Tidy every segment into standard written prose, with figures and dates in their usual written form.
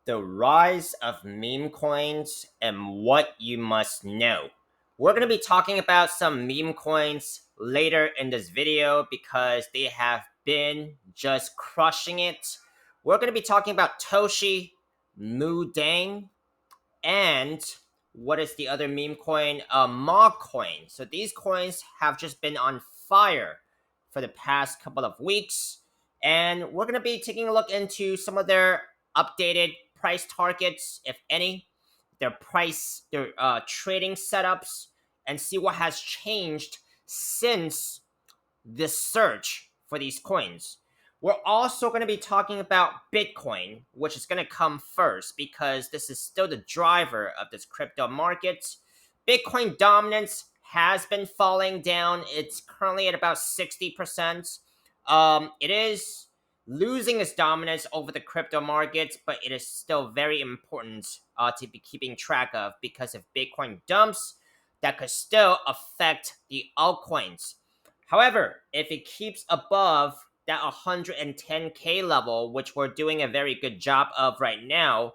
the rise of meme coins and what you must know. We're going to be talking about some meme coins later in this video because they have been just crushing it. We're going to be talking about Toshi, Deng, and what is the other meme coin? MOG coin. So these coins have just been on fire for the past couple of weeks, and we're gonna be taking a look into some of their updated price targets, if any, their trading setups, and see what has changed since the search for these coins. We're also going to be talking about Bitcoin, which is going to come first because this is still the driver of this crypto market. Bitcoin dominance has been falling down. It's currently at about 60%. It is losing its dominance over the crypto markets, but it is still very important to be keeping track of because if Bitcoin dumps, that could still affect the altcoins. However, if it keeps above that 110K level, which we're doing a very good job of right now,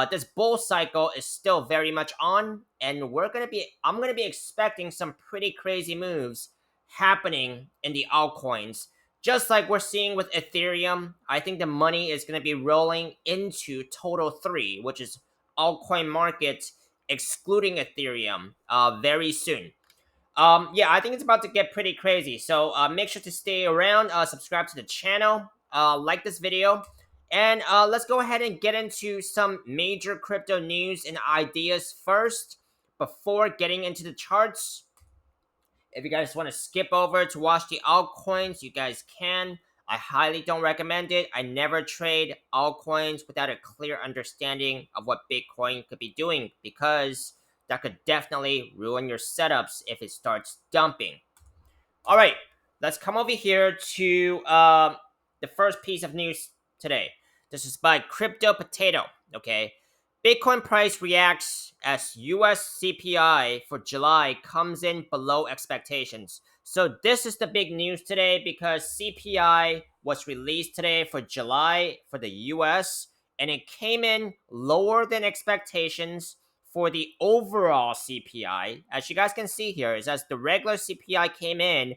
this bull cycle is still very much on, and I'm gonna be expecting some pretty crazy moves happening in the altcoins. Just like we're seeing with Ethereum, I think the money is gonna be rolling into Total 3, which is altcoin market excluding Ethereum, very soon. Yeah, I think it's about to get pretty crazy. So make sure to stay around, subscribe to the channel, like this video, and let's go ahead and get into some major crypto news and ideas first before getting into the charts. If you guys want to skip over to watch the altcoins, you guys can. I highly don't recommend it. I never trade altcoins without a clear understanding of what Bitcoin could be doing because that could definitely ruin your setups if it starts dumping. All right, let's come over here to the first piece of news today. This is by Crypto Potato. Okay, Bitcoin price reacts as US CPI for July comes in below expectations. So this is the big news today because CPI was released today for July for the US and it came in lower than expectations for the overall CPI. As you guys can see here, is as the regular CPI came in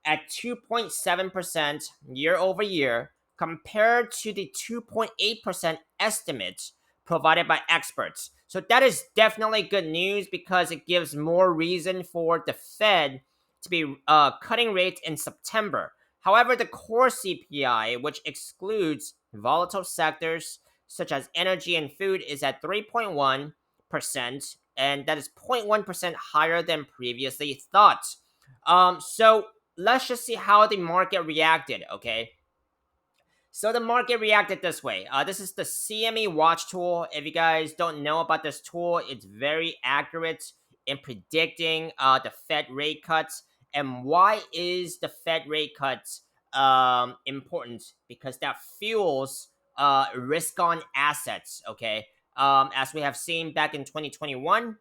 at 2.7% year over year compared to the 2.8% estimate provided by experts. So that is definitely good news because it gives more reason for the Fed to be cutting rates in September. However, the core CPI, which excludes volatile sectors such as energy and food, is at 3.1%, and that is 0.1% higher than previously thought. So let's just see how the market reacted, okay? So the market reacted this way. This is the CME Watch tool. If you guys don't know about this tool, it's very accurate in predicting the Fed rate cuts. And why is the Fed rate cuts important? Because that fuels risk on assets, okay? As we have seen back in 2021,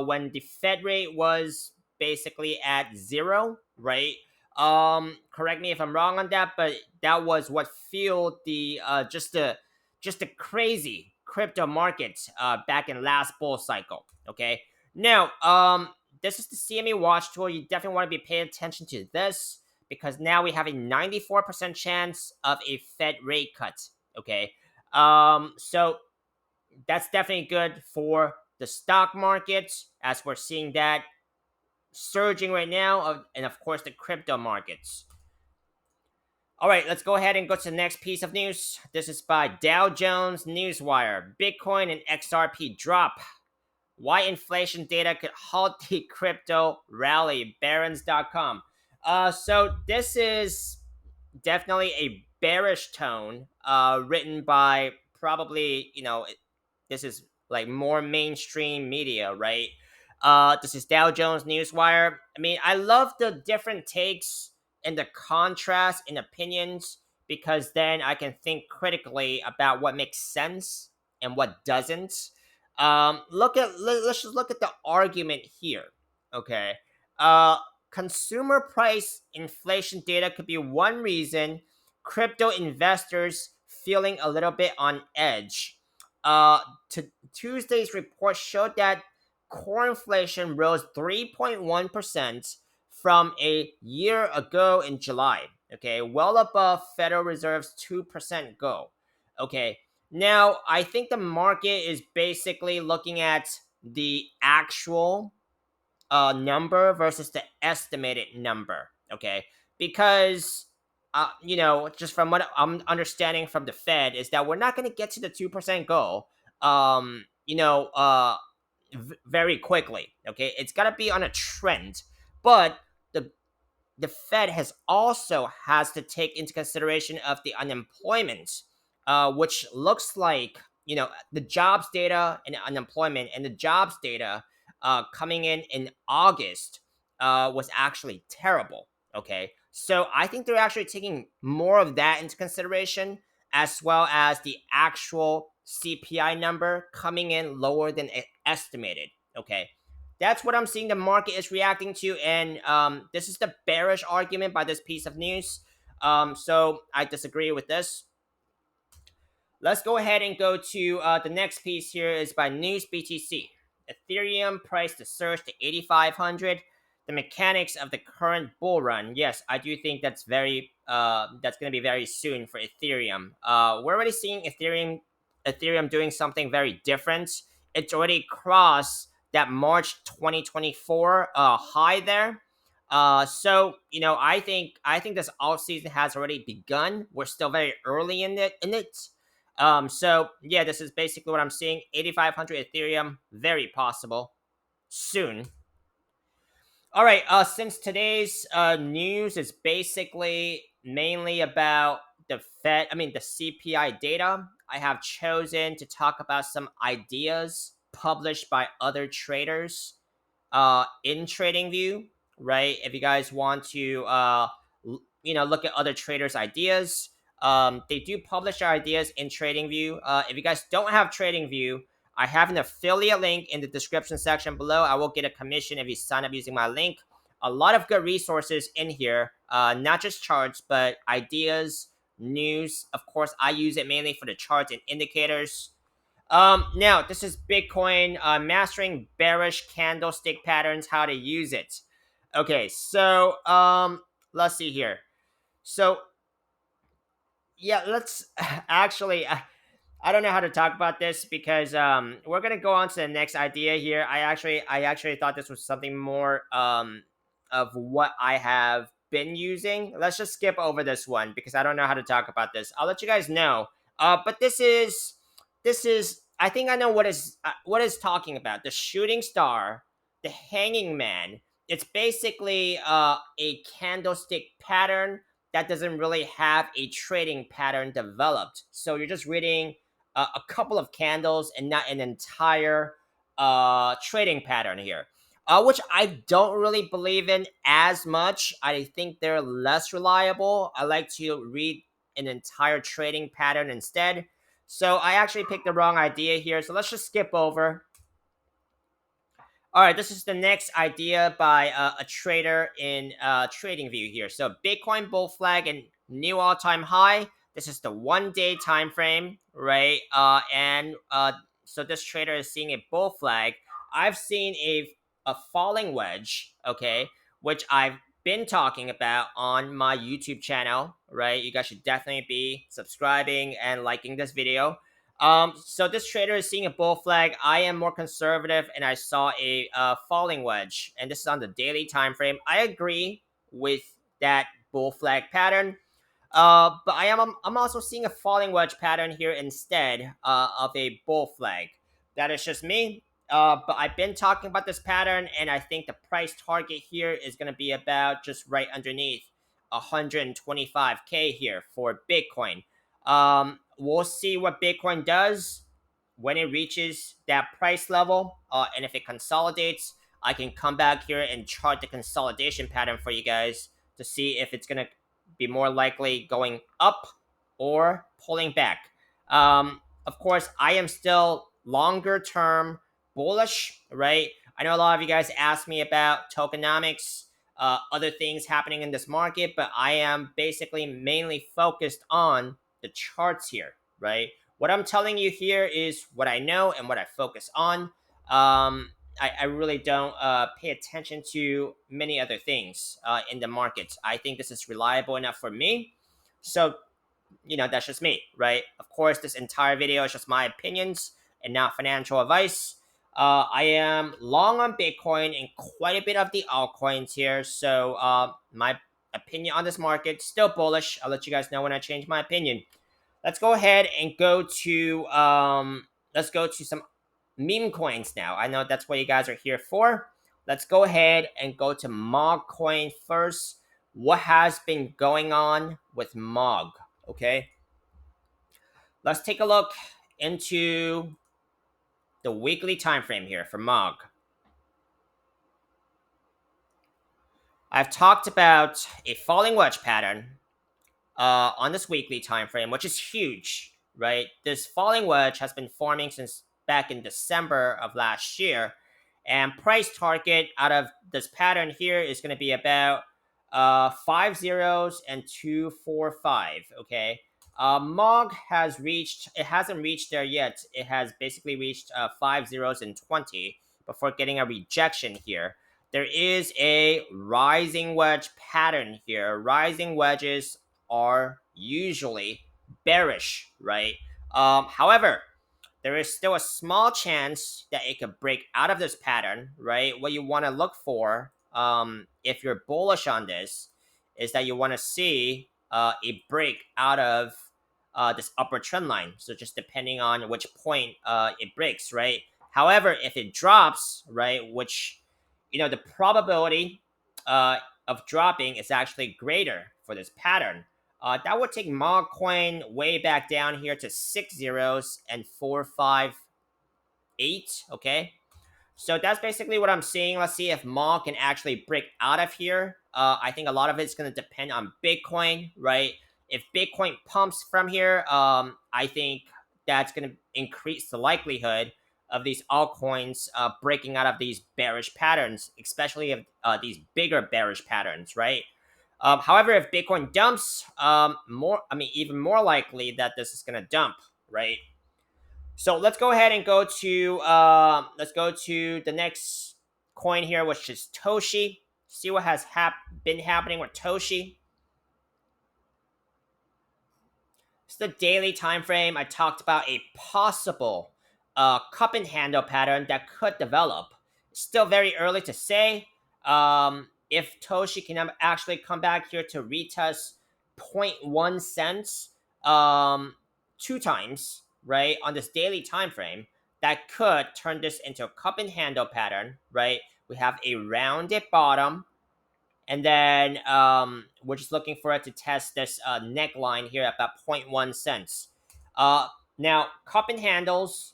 when the Fed rate was basically at zero, right? Correct me if I'm wrong on that, but that was what fueled the just the crazy crypto markets back in last bull cycle. Okay, now this is the CME Watch tool. You definitely want to be paying attention to this because now we have a 94% chance of a Fed rate cut. Okay, so that's definitely good for the stock markets as we're seeing that surging right now, and of course the crypto markets. All right, let's go ahead and go to the next piece of news. This is by Dow Jones Newswire. Bitcoin and XRP drop. Why inflation data could halt the crypto rally. Barons.com. So this is definitely a bearish tone, written by probably this is like more mainstream media, right? This is Dow Jones Newswire. I mean, I love the different takes and the contrast in opinions because then I can think critically about what makes sense and what doesn't. Let's just look at the argument here. Okay. Uh, Consumer price inflation data could be one reason crypto investors feeling a little bit on edge. Tuesday's report showed that core inflation rose 3.1% from a year ago in July. Okay, well above Federal Reserve's 2% goal. Okay, now I think the market is basically looking at the actual number versus the estimated number. Okay, because just from what I'm understanding from the Fed is that we're not going to get to the 2% goal. Very quickly. Okay, it's got to be on a trend, but the the Fed has to take into consideration of the unemployment, which looks like the jobs data and unemployment, and the jobs data coming in August was actually terrible. Okay, so I think they're actually taking more of that into consideration, as well as the actual CPI number coming in lower than estimated. Okay, that's what I'm seeing the market is reacting to, and this is the bearish argument by this piece of news. So I disagree with this. Let's go ahead and go to the next piece here is by News BTC. Ethereum price to surge to 8,500. The mechanics of the current bull run. Yes, I do think that's that's going to be very soon for Ethereum. We're already seeing Ethereum doing something very different. It's already crossed that March 2024 high there. So I think this off season has already begun. We're still very early in it. So yeah, this is basically what I'm seeing. 8,500 Ethereum, very possible soon. All right. Since today's news is basically mainly about the CPI data, I have chosen to talk about some ideas published by other traders in TradingView. Right. If you guys want to look at other traders' ideas, they do publish their ideas in TradingView. If you guys don't have TradingView, I have an affiliate link in the description section below. I will get a commission if you sign up using my link. A lot of good resources in here, not just charts, but ideas, news. Of course, I use it mainly for the charts and indicators. Now this is Bitcoin mastering bearish candlestick patterns, how to use it. Okay, so let's see here. So yeah, let's actually. I don't know how to talk about this because we're gonna go on to the next idea here. I actually thought this was something more of what I have been using. Let's just skip over this one because I don't know how to talk about this. I'll let you guys know. But this is I think I know what is talking about. The shooting star, the hanging man. It's basically a candlestick pattern that doesn't really have a trading pattern developed. So you're just reading a couple of candles and not an entire trading pattern here, which I don't really believe in as much. I think they're less reliable. I like to read an entire trading pattern instead. So I actually picked the wrong idea here. So let's just skip over. All right, this is the next idea by a trader in TradingView here. So Bitcoin bull flag and new all-time high. This is the 1 day time frame, right? So this trader is seeing a bull flag. I've seen a falling wedge, okay, which I've been talking about on my YouTube channel, right? You guys should definitely be subscribing and liking this video. So this trader is seeing a bull flag. I am more conservative, and I saw a falling wedge, and this is on the daily time frame. I agree with that bull flag pattern, but I'm also seeing a falling wedge pattern here instead of a bull flag. That is just me. But I've been talking about this pattern, and I think the price target here is going to be about just right underneath 125K here for Bitcoin. We'll see what Bitcoin does when it reaches that price level, and if it consolidates, I can come back here and chart the consolidation pattern for you guys to see if it's gonna be more likely going up or pulling back. Of course, I am still longer term bullish, right? I know a lot of you guys asked me about tokenomics, other things happening in this market, but I am basically mainly focused on the charts here, right? What I'm telling you here is what I know and what I focus on. I really don't pay attention to many other things in the markets. I think this is reliable enough for me. So, that's just me, right? Of course, this entire video is just my opinions and not financial advice. I am long on Bitcoin and quite a bit of the altcoins here. So, my opinion on this market still bullish. I'll let you guys know when I change my opinion. Let's go ahead and let's go to some meme coins now. I know that's what you guys are here for. Let's go ahead and go to MOG coin first. What has been going on with MOG? Okay, let's take a look into the weekly time frame here for MOG. I've talked about a falling wedge pattern on this weekly time frame, which is huge, right? This falling wedge has been forming since back in December of last year, and price target out of this pattern here is going to be about 5 zeros and 245. Okay, MOG has reached. It hasn't reached there yet. It has basically reached 5 zeros and 20 before getting a rejection here. There is a rising wedge pattern here. Rising wedges are usually bearish, right? However, there is still a small chance that it could break out of this pattern, right? What you want to look for, if you're bullish on this, is that you want to see a break out of this upper trend line. So just depending on which point it breaks, right? However, if it drops, right, which the probability of dropping is actually greater for this pattern. That would take MOG coin way back down here to 6 zeros and 458. Okay, so that's basically what I'm seeing. Let's see if MOG can actually break out of here. I think a lot of it's going to depend on Bitcoin, right? If Bitcoin pumps from here, I think that's going to increase the likelihood of these altcoins breaking out of these bearish patterns, especially if these bigger bearish patterns, right? However, if Bitcoin dumps, even more likely that this is going to dump, right? So let's go ahead and let's go to the next coin here, which is Toshi. See what has been happening with Toshi. It's the daily time frame. I talked about a possible cup and handle pattern that could develop. Still very early to say. If Toshi can actually come back here to retest 0.1 cents 2 times, right, on this daily time frame, that could turn this into a cup and handle pattern, right? We have a rounded bottom, and then we're just looking for it to test this neckline here at about 0.1 cents. Now, cup and handles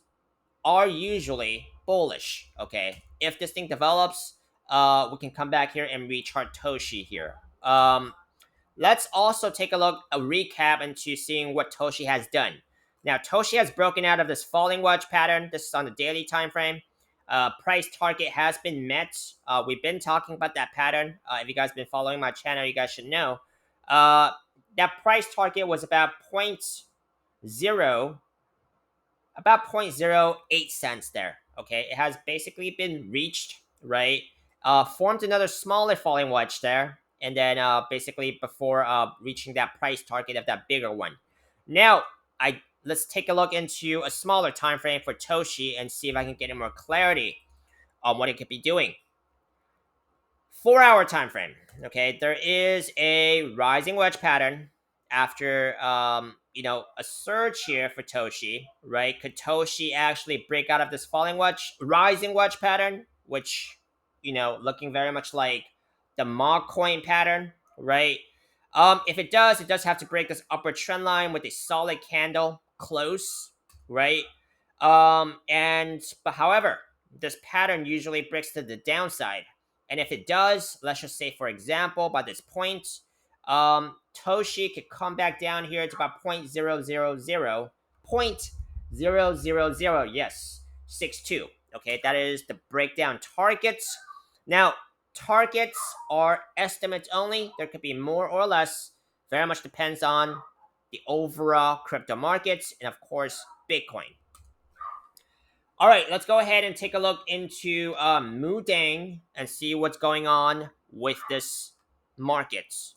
are usually bullish, okay? If this thing develops, we can come back here and rechart Toshi here. Let's also take a recap into seeing what Toshi has done. Now, Toshi has broken out of this falling wedge pattern. This is on the daily time frame. Price target has been met. We've been talking about that pattern. If you guys have been following my channel, you guys should know. That price target was about 0.08 cents there. Okay, it has basically been reached, right? Formed another smaller falling wedge there, and then basically before reaching that price target of that bigger one. Now, let's take a look into a smaller time frame for Toshi and see if I can get more clarity on what it could be doing. 4-hour time frame. Okay, there is a rising wedge pattern after a surge here for Toshi, right? Could Toshi actually break out of this rising wedge pattern, which looking very much like the MOG coin pattern, right? If it does have to break this upper trend line with a solid candle close, right? But however, this pattern usually breaks to the downside. And if it does, let's just say, for example, by this point, Toshi could come back down here to about 0.000, yes, 62. Okay, that is the breakdown targets. Now, targets are estimates only. There could be more or less. Very much depends on the overall crypto markets and, of course, Bitcoin. All right, let's go ahead and take a look into MOODENG and see what's going on with this markets.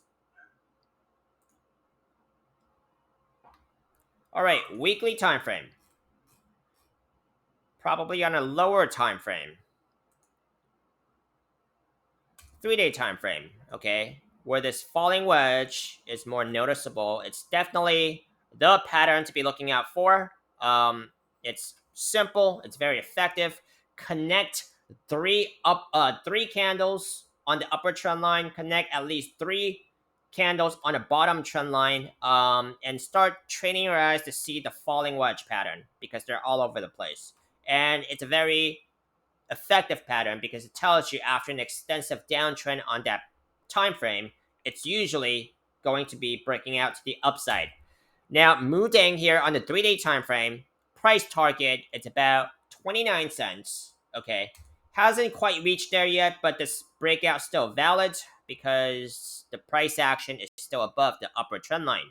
All right, weekly time frame. Probably on a lower time frame. 3-day time frame, okay? Where this falling wedge is more noticeable. It's definitely the pattern to be looking out for. It's simple, it's very effective. Connect three candles on the upper trend line, connect at least 3 candles on the bottom trend line, and start training your eyes to see the falling wedge pattern because they're all over the place. And it's a very effective pattern because it tells you after an extensive downtrend on that time frame, it's usually going to be breaking out to the upside. Now, MOODENG here on the 3-day time frame, price target, it's about 29 cents. Okay, hasn't quite reached there yet, but this breakout still valid because the price action is still above the upper trend line.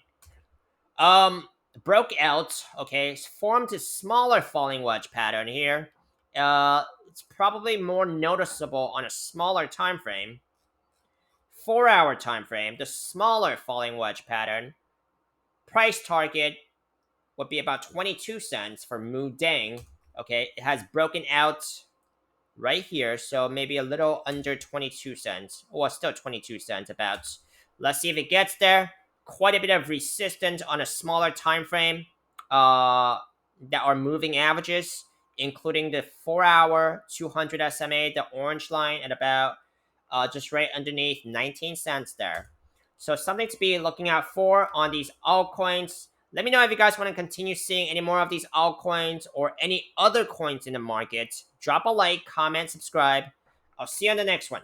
Broke out, okay, formed a smaller falling wedge pattern here. It's probably more noticeable on a smaller time frame. 4-hour time frame, the smaller falling wedge pattern. Price target would be about 22 cents for MOODENG. Okay, it has broken out right here, so maybe a little under 22 cents. Well, still 22 cents about. Let's see if it gets there. Quite a bit of resistance on a smaller time frame that are moving averages, including the 4-hour 200 SMA, the orange line, at about just right underneath 19 cents there. So something to be looking out for on these altcoins. Let me know if you guys want to continue seeing any more of these altcoins or any other coins in the market. Drop a like, comment, subscribe. I'll see you on the next one.